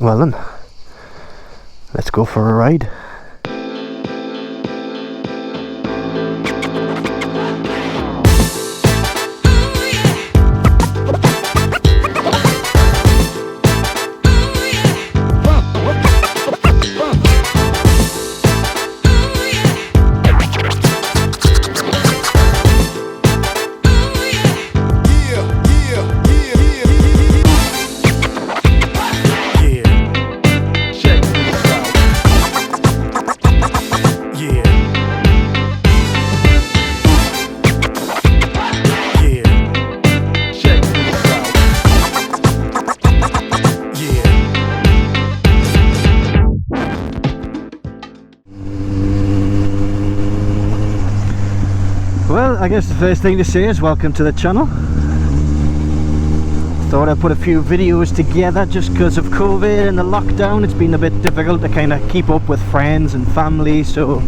Well then, let's go for a ride. Well, I guess the first thing to say is welcome to the channel. Thought I'd put a few videos together just because of COVID and the lockdown. It's been a bit difficult to kind of keep up with friends and family, so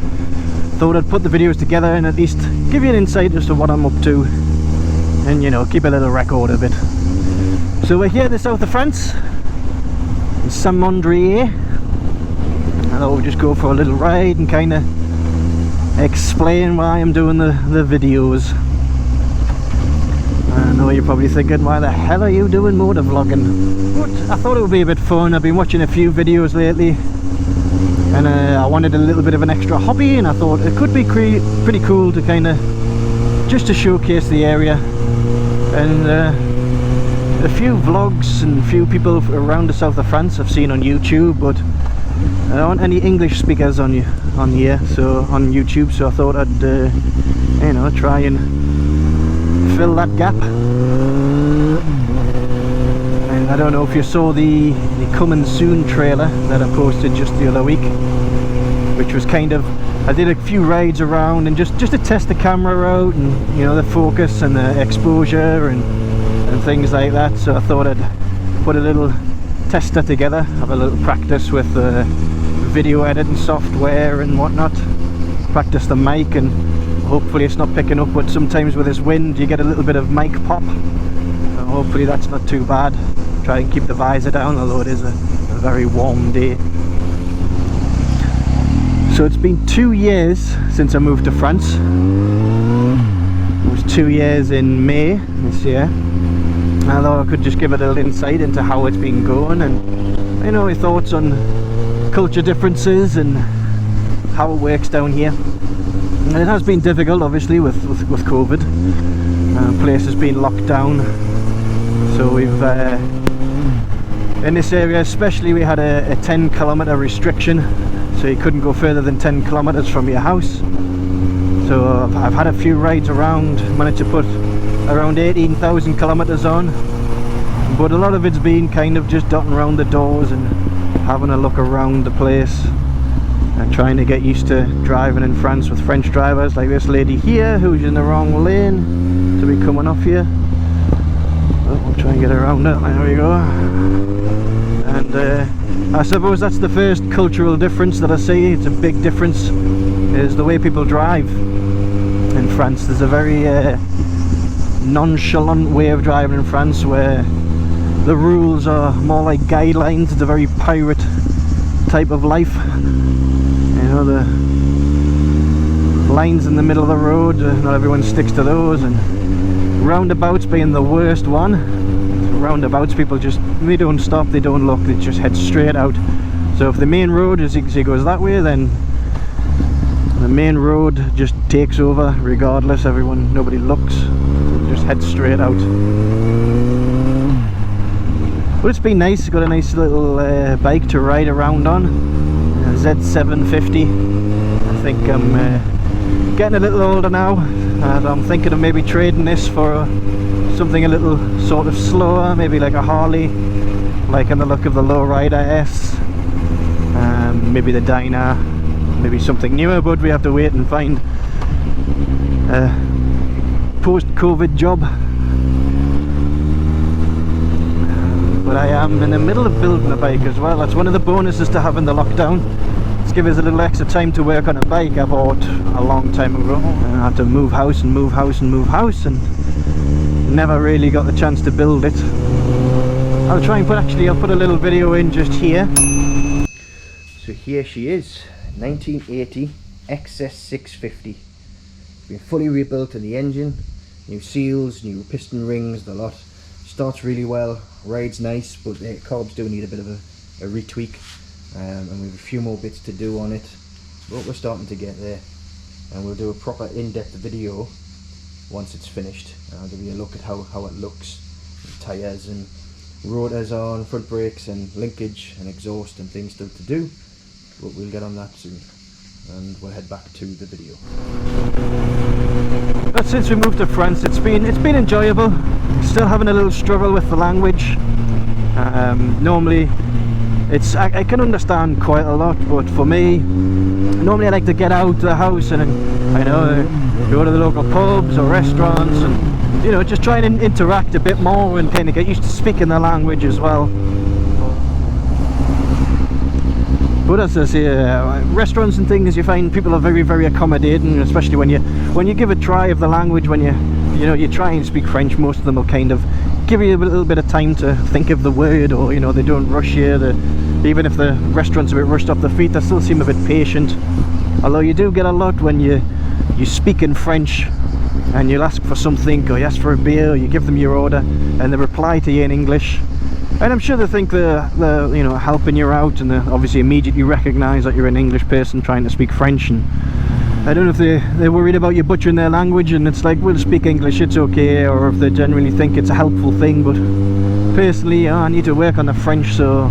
thought I'd put the videos together and at least give you an insight as to what I'm up to and, you know, keep a little record of it. So we're here in the south of France, in Saint-Mandrier. I thought we'd just go for a little ride and kind of explain why I'm doing the videos. I know you're probably thinking, why the hell are you doing motovlogging? But I thought it would be a bit fun. I've been watching a few videos lately and I wanted a little bit of an extra hobby, and I thought it could be pretty cool to kind of just to showcase the area. And a few vlogs and a few people around the south of France I've seen on YouTube, but I don't want any English speakers on here, so on YouTube. So I thought I'd, you know, try and fill that gap. And I don't know if you saw the coming soon trailer that I posted just the other week, which was kind of, I did a few rides around and just to test the camera out and, you know, the focus and the exposure and things like that. So I thought I'd put a little tester together, have a little practice with video editing software and whatnot, practice the mic, and hopefully it's not picking up, but sometimes with this wind you get a little bit of mic pop, so hopefully that's not too bad. Try and keep the visor down, although it is a very warm day. So it's been 2 years since I moved to France. It was 2 years in May this year. I thought I could just give a little insight into how it's been going and, you know, my thoughts on culture differences and how it works down here. And it has been difficult, obviously, with COVID. Place has been locked down, so we've in this area especially we had a 10-kilometer restriction, so you couldn't go further than 10 kilometers from your house. So I've had a few rides around, managed to put around 18,000 kilometers on, but a lot of it's been kind of just dotting around the doors and having a look around the place and trying to get used to driving in France with French drivers like this lady here who's in the wrong lane to be coming off here. Oh, we'll try and get around it. There we go. And I suppose that's the first cultural difference that I see. It's a big difference, is the way people drive in France. There's a very nonchalant way of driving in France where the rules are more like guidelines. It's a very pirate type of life. You know, the lines in the middle of the road, not everyone sticks to those, and roundabouts being the worst one. Roundabouts, people just, they don't stop, they don't look, they just head straight out. So if the main road, as you can see, goes that way, then the main road just takes over regardless. Nobody looks, just head straight out. But it's been nice. Got a nice little bike to ride around on, Z750. I think I'm getting a little older now, and I'm thinking of maybe trading this for something a little sort of slower, maybe like a Harley, like in the look of the Lowrider S, maybe the Dyna, maybe something newer, but we have to wait and find a post-COVID job. But I am in the middle of building a bike as well. That's one of the bonuses to having the lockdown. It's given us a little extra time to work on a bike I bought a long time ago. I had to move house and move house and move house, and never really got the chance to build it. I'll try and I'll put a little video in just here. So here she is, 1980 XS650. Been fully rebuilt in the engine, new seals, new piston rings, the lot. Starts really well, rides nice, but the carbs do need a bit of a retweak, and we have a few more bits to do on it, but we're starting to get there, and we'll do a proper in-depth video once it's finished. I'll give you a look at how it looks, tyres and rotors on, front brakes and linkage and exhaust and things still to do, but we'll get on that soon. And we'll head back to the video. But since we moved to France, it's been enjoyable. Still having a little struggle with the language. Normally, I can understand quite a lot, but for me, normally I like to get out the house and go to the local pubs or restaurants, and just try and interact a bit more and kind of get used to speaking the language as well. But as I say, restaurants and things, you find people are very, very accommodating, especially when you give a try of the language. When you try and speak French, most of them will kind of give you a little bit of time to think of the word, or they don't rush you. Even if the restaurant's a bit rushed off the feet, they still seem a bit patient. Although you do get a lot when you speak in French and you'll ask for something, or you ask for a beer, or you give them your order and they reply to you in English. And I'm sure they think they're helping you out, and they obviously immediately recognise that you're an English person trying to speak French. And I don't know if they're worried about you butchering their language, and it's like, we'll speak English, it's okay, or if they genuinely think it's a helpful thing. But personally, I need to work on the French, so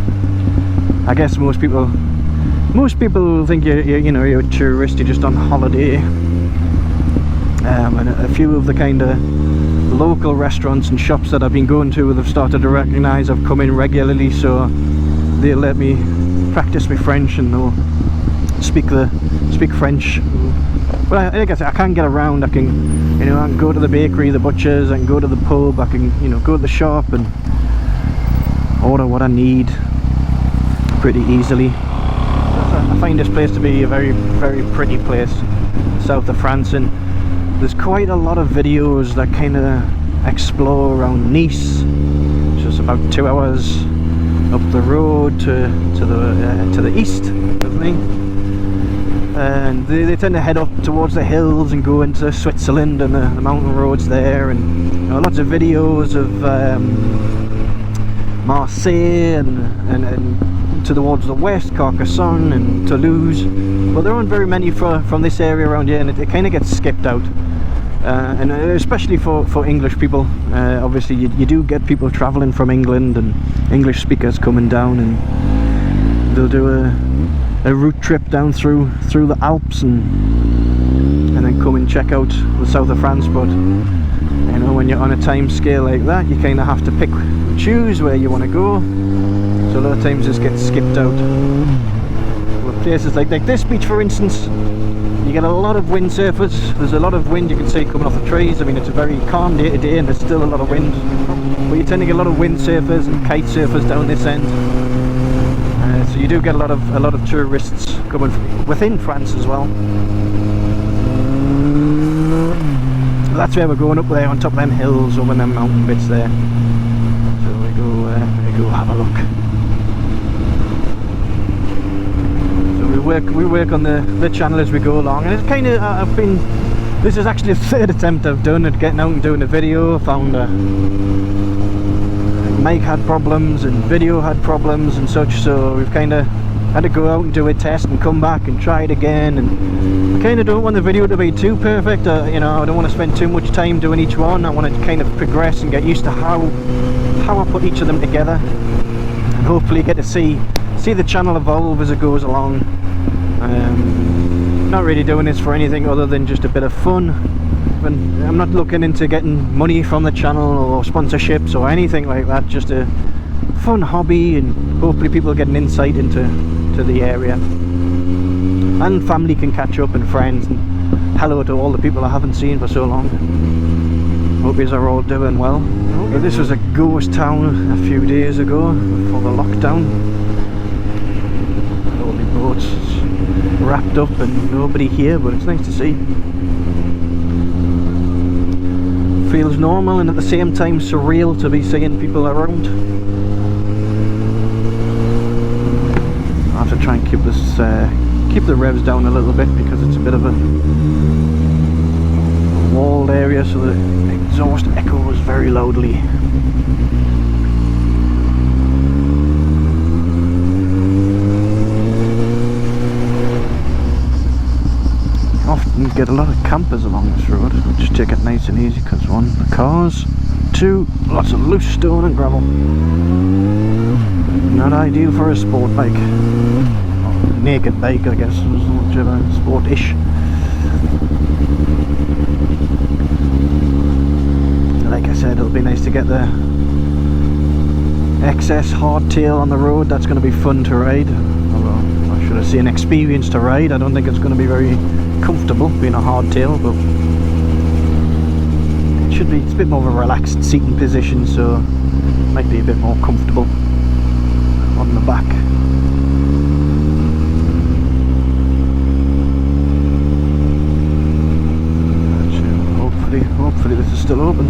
I guess most people think you're a tourist, you're just on holiday. And a few of the kind of local restaurants and shops that I've been going to, they've started to recognise I've come in regularly, so they'll let me practice my French, and they'll speak French. But I guess I can get around. I can go to the bakery, the butchers, I can go to the pub, I can go to the shop and order what I need pretty easily. I find this place to be a very, very pretty place, south of France, and there's quite a lot of videos that kind of explore around Nice, which is about 2 hours up the road to the east of me. And they tend to head up towards the hills and go into Switzerland and the mountain roads there, and lots of videos of Marseille and towards the west, Carcassonne and Toulouse. Well, there aren't very many from this area around here, and it kind of gets skipped out. And especially for English people, obviously you do get people travelling from England and English speakers coming down, and they'll do a route trip down through the Alps and then come and check out the south of France. But when you're on a time scale like that, you kind of have to choose where you want to go, so a lot of times this gets skipped out. But places like this beach, for instance, you get a lot of windsurfers. There's a lot of wind, you can see, coming off the trees. I mean, it's a very calm day today and there's still a lot of wind, but you tend to get a lot of windsurfers and kite surfers down this end. So you do get a lot of tourists coming from within France as well. But that's where we're going, up there on top of them hills, over them mountain bits there. So we go have a look. We work on the channel as we go along, and it's kind of this is actually the third attempt I've done at getting out and doing a video. I found mic had problems and video had problems and such, so we've kind of had to go out and do a test and come back and try it again. And I kind of don't want the video to be too perfect. I don't want to spend too much time doing each one. I want to kind of progress and get used to how I put each of them together, and hopefully get to see the channel evolve as it goes along. Not really doing this for anything other than just a bit of fun. I'm not looking into getting money from the channel or sponsorships or anything like that. Just a fun hobby, and hopefully people get an insight into the area, and family can catch up, and friends, and hello to all the people I haven't seen for so long. Hope you are all doing well. But this was a ghost town a few days ago before the lockdown. All the boats wrapped up and nobody here, but it's nice to see. feels normal and at the same time surreal to be seeing people around. I have to try and keep this, keep the revs down a little bit because it's a bit of a walled area, so the exhaust echoes very loudly. Often get a lot of campers along this road. Just take it nice and easy because one, the cars, two, lots of loose stone and gravel. Not ideal for a sport bike. Or naked bike, I guess, whichever, sport-ish. Like I said, it'll be nice to get the excess hardtail on the road. That's going to be fun to ride. Although I should have seen an experience to ride. I don't think it's going to be very comfortable being a hardtail, but it should be. It's a bit more of a relaxed seating position, so it might be a bit more comfortable on the back. Hopefully this is still open.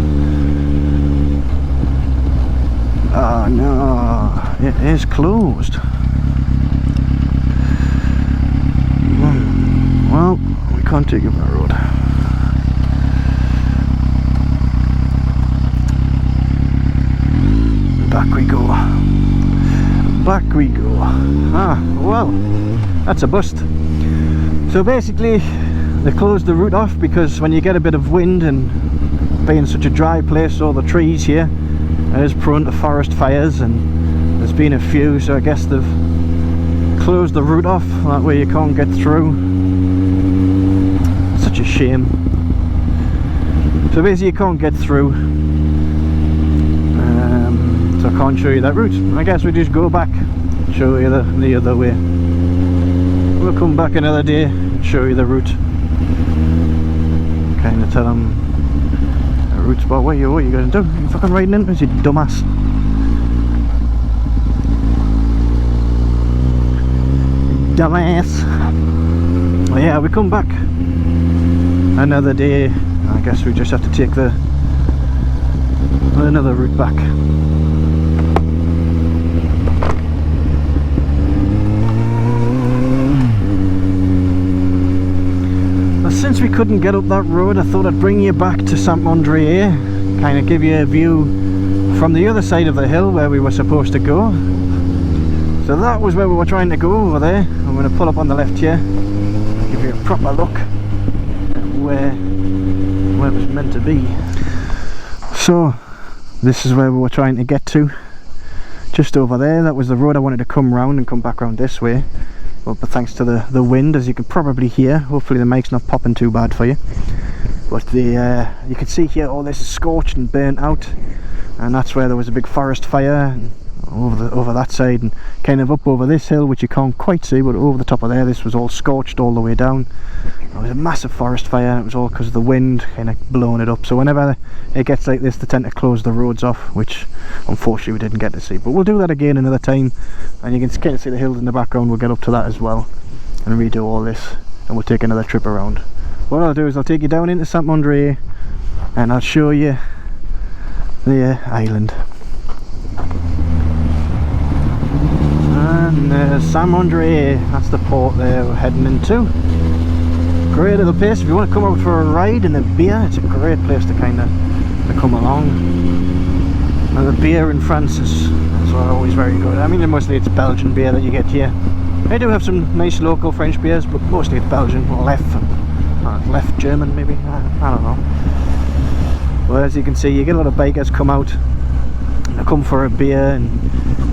Ah, no, it is closed. Well, we can't take it on the road. Back we go. Back we go. Ah, well, that's a bust. So basically, they closed the route off because when you get a bit of wind and being such a dry place, all the trees here is prone to forest fires, and there's been a few, so I guess they've closed the route off. That way you can't get through. Such a shame. So basically you can't get through. So I can't show you that route. I guess we just go back and show you the other way. We'll come back another day and show you the route. Kind of tell them the route spot. What are you going to do? You fucking riding into us, you dumbass. Dumbass. Well, yeah, we come back another day. I guess we just have to take another route back. Since we couldn't get up that road, I thought I'd bring you back to Saint-Mandrier, kind of give you a view from the other side of the hill where we were supposed to go. So that was where we were trying to go, over there. I'm going to pull up on the left here, give you a proper look at where it was meant to be. So this is where we were trying to get to, just over there. That was the road I wanted to come round and come back round this way. But thanks to the wind, as you can probably hear, hopefully the mic's not popping too bad for you. But you can see here all this is scorched and burnt out, and that's where there was a big forest fire over that side, and kind of up over this hill, which you can't quite see, but over the top of there, this was all scorched all the way down. There was a massive forest fire, and it was all because of the wind kind of blowing it up. So whenever it gets like this, they tend to close the roads off, which unfortunately we didn't get to see. But we'll do that again another time, and you can kind of see the hills in the background. We'll get up to that as well and redo all this, and we'll take another trip around. What I'll do is I'll take you down into Saint-Mandrier and I'll show you the island. And Saint-Mandrier, that's the port there we're heading into. Great little place if you want to come out for a ride in a beer. It's a great place to kind of come along. Now the beer in France is always very good. I mean, mostly it's Belgian beer that you get here. They do have some nice local French beers, but mostly it's Belgian or left German maybe. I don't know. Well, as you can see, you get a lot of bikers come out. They come for a beer, and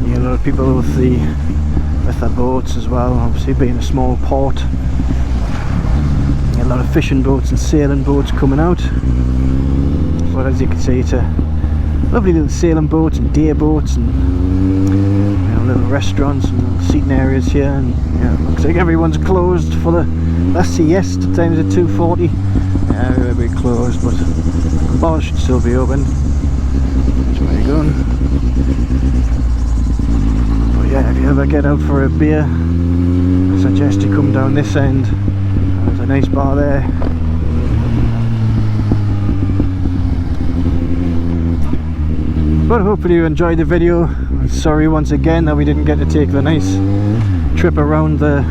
you get a lot of people with their boats as well. Obviously, being a small port, you get a lot of fishing boats and sailing boats coming out. But as you can see, it's a lovely little sailing boats and day boats, and little restaurants and little seating areas here. And it looks like everyone's closed for the siesta. Times at 2:40. Yeah, we'll be closed, but the bars should still be open. That's where you're going. But yeah, if you ever get out for a beer, I suggest you come down this end. There's a nice bar there. But hopefully you enjoyed the video. Sorry once again that we didn't get to take the nice trip around the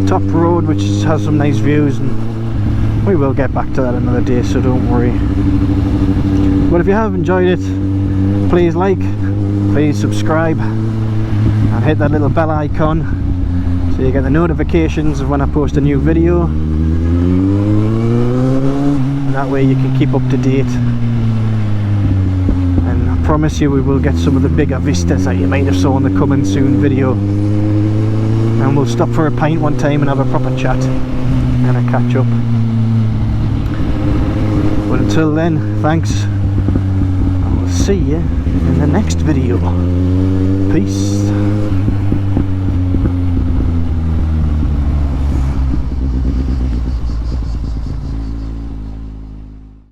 top road, which has some nice views, and we will get back to that another day, so don't worry. But if you have enjoyed it, please like, please subscribe, and hit that little bell icon so you get the notifications of when I post a new video, and that way you can keep up to date. And I promise you we will get some of the bigger vistas that you might have saw in the coming soon video, and we'll stop for a pint one time and have a proper chat and a catch up. But until then, thanks, and we'll see you in the next video. Peace.